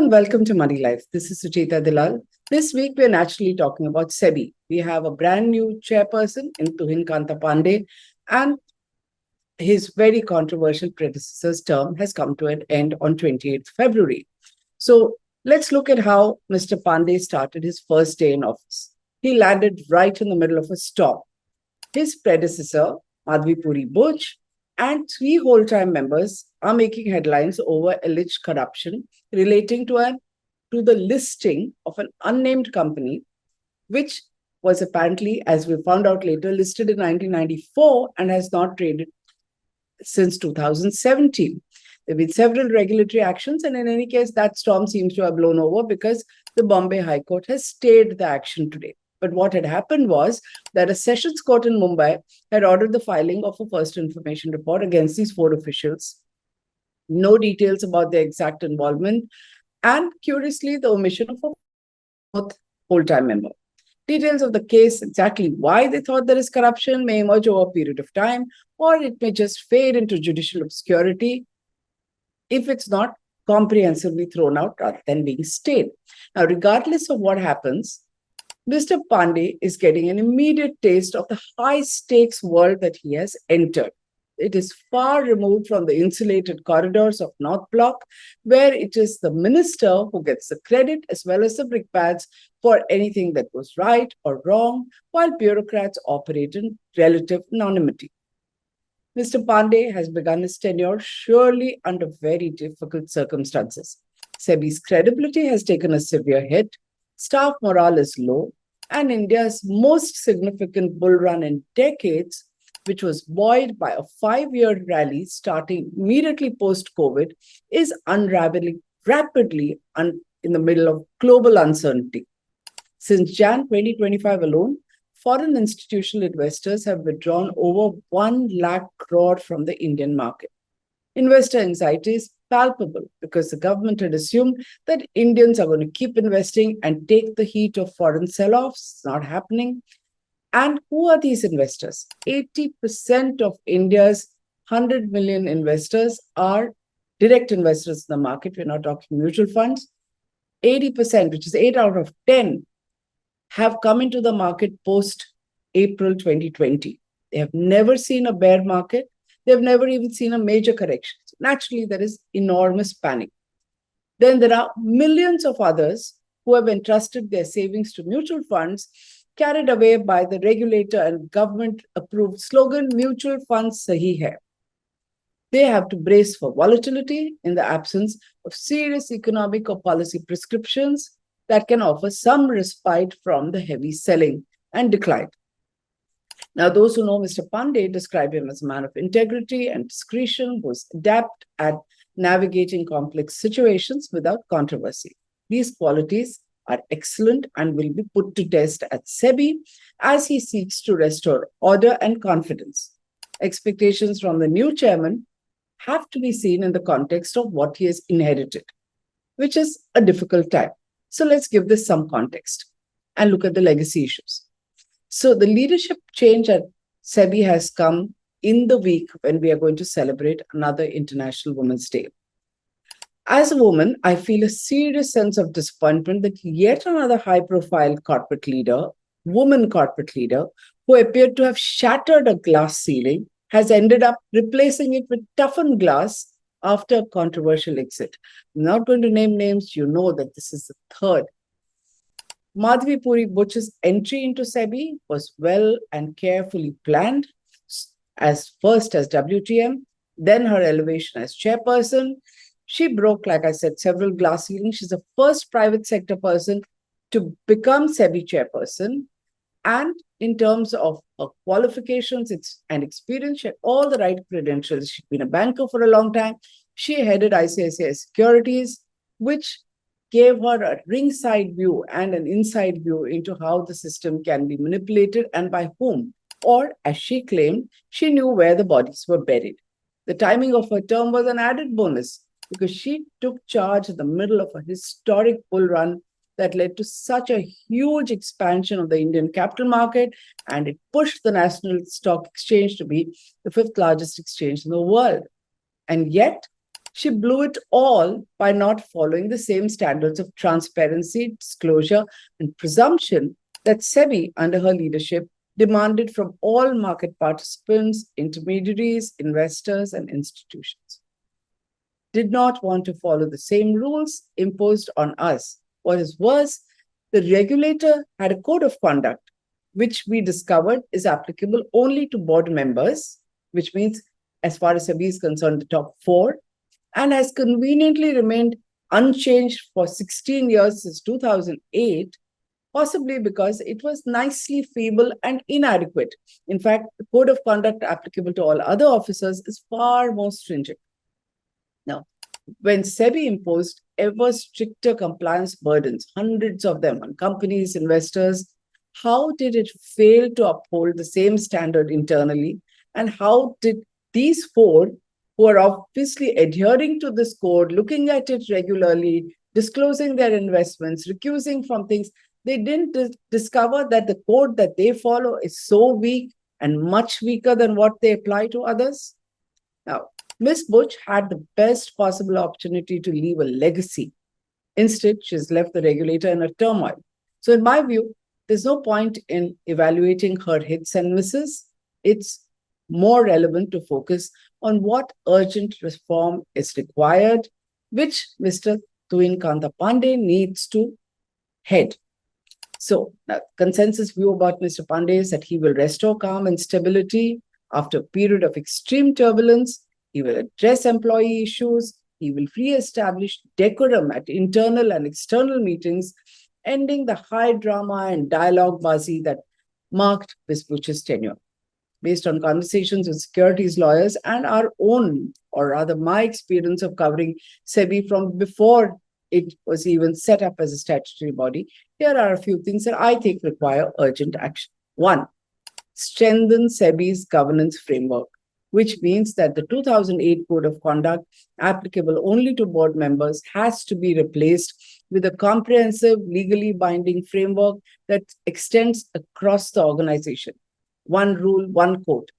and welcome to Moneylife. This is Sucheta Dalal. This week, we're naturally talking about SEBI. We have a brand new chairperson in Tuhin Kanta Pandey, and his very controversial predecessor's term has come to an end on 28th February. So let's look at how Mr. Pandey started his first day in office. He landed right in the middle of a storm. His predecessor, Madhvi Buch, and 3 whole-time members are making headlines over alleged corruption relating to the listing of an unnamed company, which was apparently, as we found out later, listed in 1994 and has not traded since 2017. There have been several regulatory actions, and in any case, that storm seems to have blown over because the Bombay High Court has stayed the action today. But what had happened was that a sessions court in Mumbai had ordered the filing of a first information report against these 4 officials. No details about their exact involvement, and curiously, the omission of a 4th whole-time member. Details of the case, exactly why they thought there is corruption, may emerge over a period of time, or it may just fade into judicial obscurity if it's not comprehensively thrown out rather than being stayed. Now, regardless of what happens, Mr. Pandey is getting an immediate taste of the high-stakes world that he has entered. It is far removed from the insulated corridors of North Block, where it is the minister who gets the credit as well as the brickbats for anything that goes right or wrong, while bureaucrats operate in relative anonymity. Mr. Pandey has begun his tenure surely under very difficult circumstances. SEBI's credibility has taken a severe hit, staff morale is low, and India's most significant bull run in decades, which was buoyed by a 5-year rally starting immediately post-COVID, is unraveling rapidly in the middle of global uncertainty. Since Jan 2025 alone, foreign institutional investors have withdrawn over 1 lakh crore from the Indian market. Investor anxiety is palpable because the government had assumed that Indians are going to keep investing and take the heat of foreign sell-offs. It's not happening. And who are these investors? 80% of India's 100 million investors are direct investors in the market. We're not talking mutual funds. 80%, which is 8 out of 10, have come into the market post-April 2020. They have never seen a bear market. They've never even seen a major correction. So naturally, there is enormous panic. Then there are millions of others who have entrusted their savings to mutual funds, carried away by the regulator and government-approved slogan, mutual funds sahi hai. They have to brace for volatility in the absence of serious economic or policy prescriptions that can offer some respite from the heavy selling and decline. Now, those who know Mr. Pandey describe him as a man of integrity and discretion who is adept at navigating complex situations without controversy. These qualities are excellent and will be put to test at SEBI as he seeks to restore order and confidence. Expectations from the new chairman have to be seen in the context of what he has inherited, which is a difficult time. So let's give this some context and look at the legacy issues. So the leadership change at SEBI has come in the week when we are going to celebrate another International Women's Day. As a woman, I feel a serious sense of disappointment that yet another high-profile corporate leader, woman corporate leader, who appeared to have shattered a glass ceiling, has ended up replacing it with toughened glass after a controversial exit. I'm not going to name names. You know that this is the third. Madhvi Buch's entry into SEBI was well and carefully planned, first as WTM, then her elevation as chairperson. She broke, like I said, several glass ceilings. She's the first private sector person to become SEBI chairperson. And in terms of her qualifications and experience, she had all the right credentials. She'd been a banker for a long time. She headed ICICI Securities, which gave her a ringside view and an inside view into how the system can be manipulated and by whom. Or, as she claimed, she knew where the bodies were buried. The timing of her term was an added bonus because she took charge in the middle of a historic bull run that led to such a huge expansion of the Indian capital market, and it pushed the National Stock Exchange to be the 5th largest exchange in the world. And yet, She blew it all by not following the same standards of transparency, disclosure, and presumption that SEBI, under her leadership, demanded from all market participants, intermediaries, investors, and institutions. Did not want to follow the same rules imposed on us. What is worse, the regulator had a code of conduct, which we discovered is applicable only to board members, which means, as far as SEBI is concerned, the top four, and has conveniently remained unchanged for 16 years since 2008, possibly because it was nicely feeble and inadequate. In fact, the code of conduct applicable to all other officers is far more stringent. Now, when SEBI imposed ever stricter compliance burdens, hundreds of them on companies, investors, how did it fail to uphold the same standard internally? And how did these four, who are obviously adhering to this code, looking at it regularly, disclosing their investments, recusing from things, they didn't discover that the code that they follow is so weak and much weaker than what they apply to others? Now, Ms. Butch had the best possible opportunity to leave a legacy. Instead, she's left the regulator in a turmoil. So in my view, there's no point in evaluating her hits and misses. It's more relevant to focus on what urgent reform is required, which Mr. Tuhin Kanta Pandey needs to head. So, consensus view about Mr. Pandey is that he will restore calm and stability after a period of extreme turbulence. He will address employee issues. He will re-establish decorum at internal and external meetings, ending the high drama and dialogue-bazi that marked Ms. Butch's tenure. Based on conversations with securities lawyers and our own, or rather my experience of covering SEBI from before it was even set up as a statutory body, here are a few things that I think require urgent action. One, strengthen SEBI's governance framework, which means that the 2008 Code of Conduct, applicable only to board members, has to be replaced with a comprehensive, legally binding framework that extends across the organization. One rule, one code.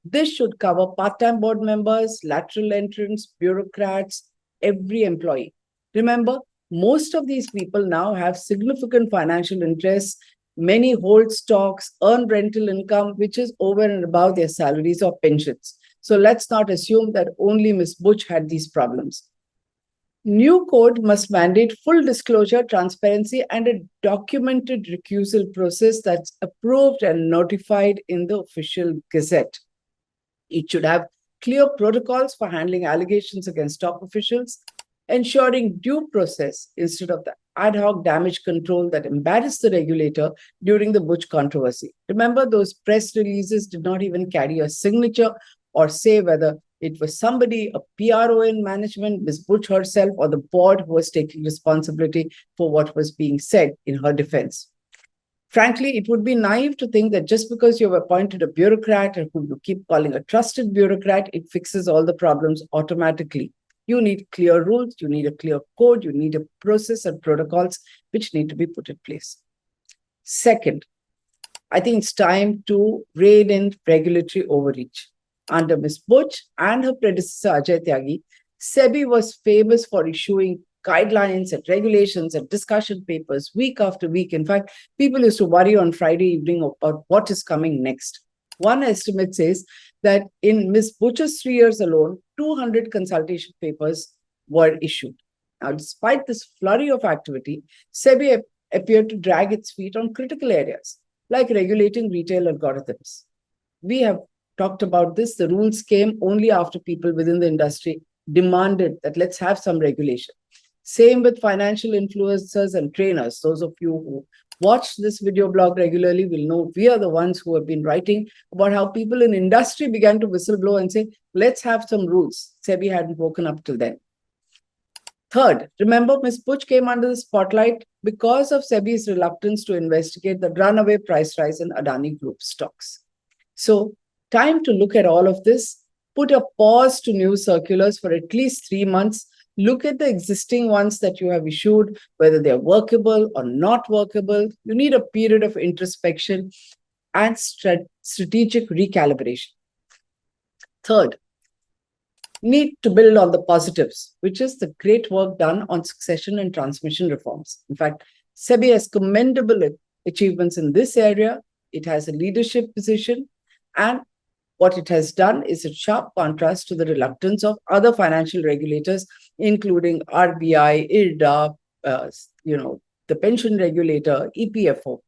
This should cover part-time board members, lateral entrants, bureaucrats, every employee. Remember, most of these people now have significant financial interests. Many hold stocks, earn rental income, which is over and above their salaries or pensions. So let's not assume that only Ms. Butch had these problems. New code must mandate full disclosure, transparency, and a documented recusal process that's approved and notified in the official gazette. It should have clear protocols for handling allegations against top officials, ensuring due process instead of the ad hoc damage control that embarrassed the regulator during the Butch controversy. Remember, those press releases did not even carry a signature or say whether it was somebody, a PRO in management, Ms. Butch herself, or the board who was taking responsibility for what was being said in her defense. Frankly, it would be naive to think that just because you've appointed a bureaucrat or who you keep calling a trusted bureaucrat, it fixes all the problems automatically. You need clear rules, you need a clear code, you need a process and protocols which need to be put in place. Second, I think it's time to rein in regulatory overreach. Under Ms. Butch and her predecessor Ajay Tyagi, SEBI was famous for issuing guidelines and regulations and discussion papers week after week. In fact, people used to worry on Friday evening about what is coming next. One estimate says that in Ms. Butch's 3 years alone, 200 consultation papers were issued. Now, despite this flurry of activity, SEBI appeared to drag its feet on critical areas, like regulating retail algorithms. We have talked about this. The rules came only after people within the industry demanded that let's have some regulation. Same with financial influencers and trainers. Those of you who watch this video blog regularly will know we are the ones who have been writing about how people in industry began to whistleblow and say, let's have some rules. SEBI hadn't woken up till then. Third, remember, Ms. Butch came under the spotlight because of SEBI's reluctance to investigate the runaway price rise in Adani Group stocks. So, time to look at all of this, put a pause to new circulars for at least 3 months, look at the existing ones that you have issued, whether they're workable or not workable. You need a period of introspection and strategic recalibration. Third, need to build on the positives, which is the great work done on succession and transmission reforms. In fact, SEBI has commendable achievements in this area. It has a leadership position, and what it has done is a sharp contrast to the reluctance of other financial regulators, including RBI, IRDA, the pension regulator, EPFO.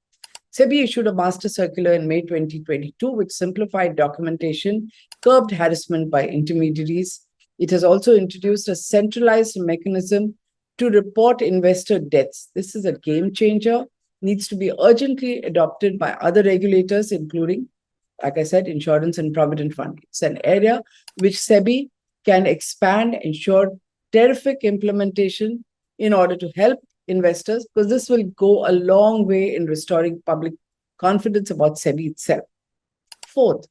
SEBI issued a master circular in May 2022, which simplified documentation, curbed harassment by intermediaries. It has also introduced a centralized mechanism to report investor deaths. This is a game changer, needs to be urgently adopted by other regulators, including, like I said, insurance and provident fund. It's an area which SEBI can expand, ensure terrific implementation in order to help investors, because this will go a long way in restoring public confidence about SEBI itself. Fourth,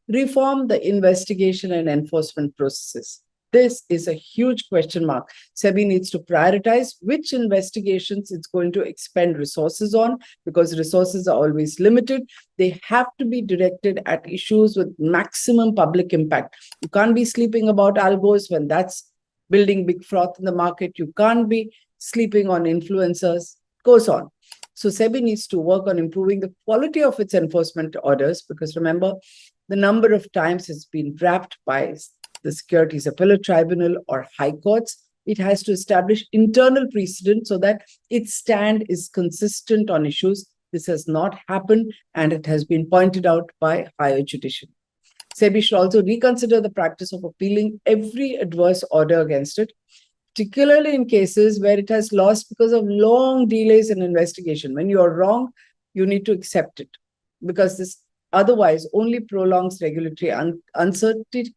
reform the investigation and enforcement processes. This is a huge question mark. SEBI needs to prioritize which investigations it's going to expend resources on, because resources are always limited. They have to be directed at issues with maximum public impact. You can't be sleeping about algos when that's building big froth in the market. You can't be sleeping on influencers, goes on. So SEBI needs to work on improving the quality of its enforcement orders, because remember, the number of times it's been wrapped by the Securities Appellate Tribunal or high courts. It has to establish internal precedent so that its stand is consistent on issues. This has not happened, and it has been pointed out by higher judiciary. SEBI should also reconsider the practice of appealing every adverse order against it, particularly in cases where it has lost because of long delays in investigation. When you are wrong, you need to accept it, because this otherwise only prolongs regulatory uncertainty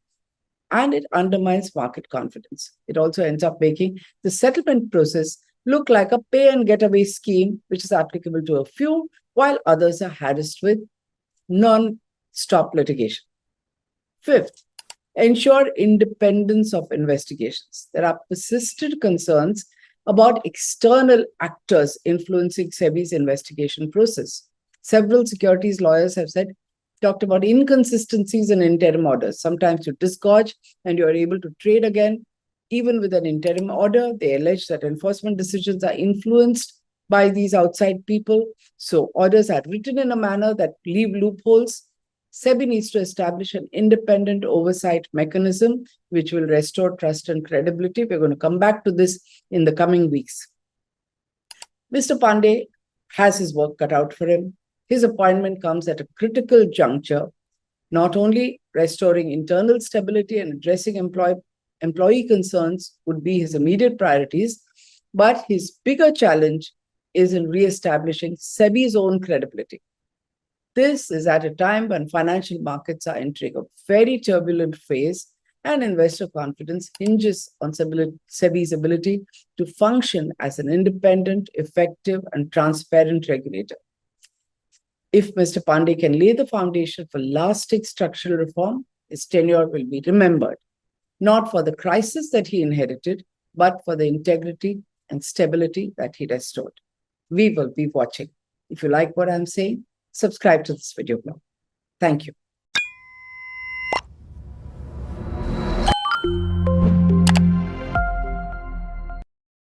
and it undermines market confidence. It also ends up making the settlement process look like a pay-and-get-away scheme, which is applicable to a few, while others are harassed with non-stop litigation. Fifth, ensure independence of investigations. There are persistent concerns about external actors influencing SEBI's investigation process. Several securities lawyers have talked about inconsistencies in interim orders. Sometimes you disgorge and you are able to trade again, even with an interim order. They allege that enforcement decisions are influenced by these outside people. So orders are written in a manner that leave loopholes. SEBI needs to establish an independent oversight mechanism which will restore trust and credibility. We're going to come back to this in the coming weeks. Mr. Pandey has his work cut out for him. His appointment comes at a critical juncture, not only restoring internal stability and addressing employee concerns would be his immediate priorities, but his bigger challenge is in re-establishing SEBI's own credibility. This is at a time when financial markets are entering a very turbulent phase, and investor confidence hinges on SEBI's ability to function as an independent, effective, and transparent regulator. If Mr. Pandey can lay the foundation for lasting structural reform, his tenure will be remembered, not for the crisis that he inherited, but for the integrity and stability that he restored. We will be watching. If you like what I'm saying, subscribe to this video blog. Thank you.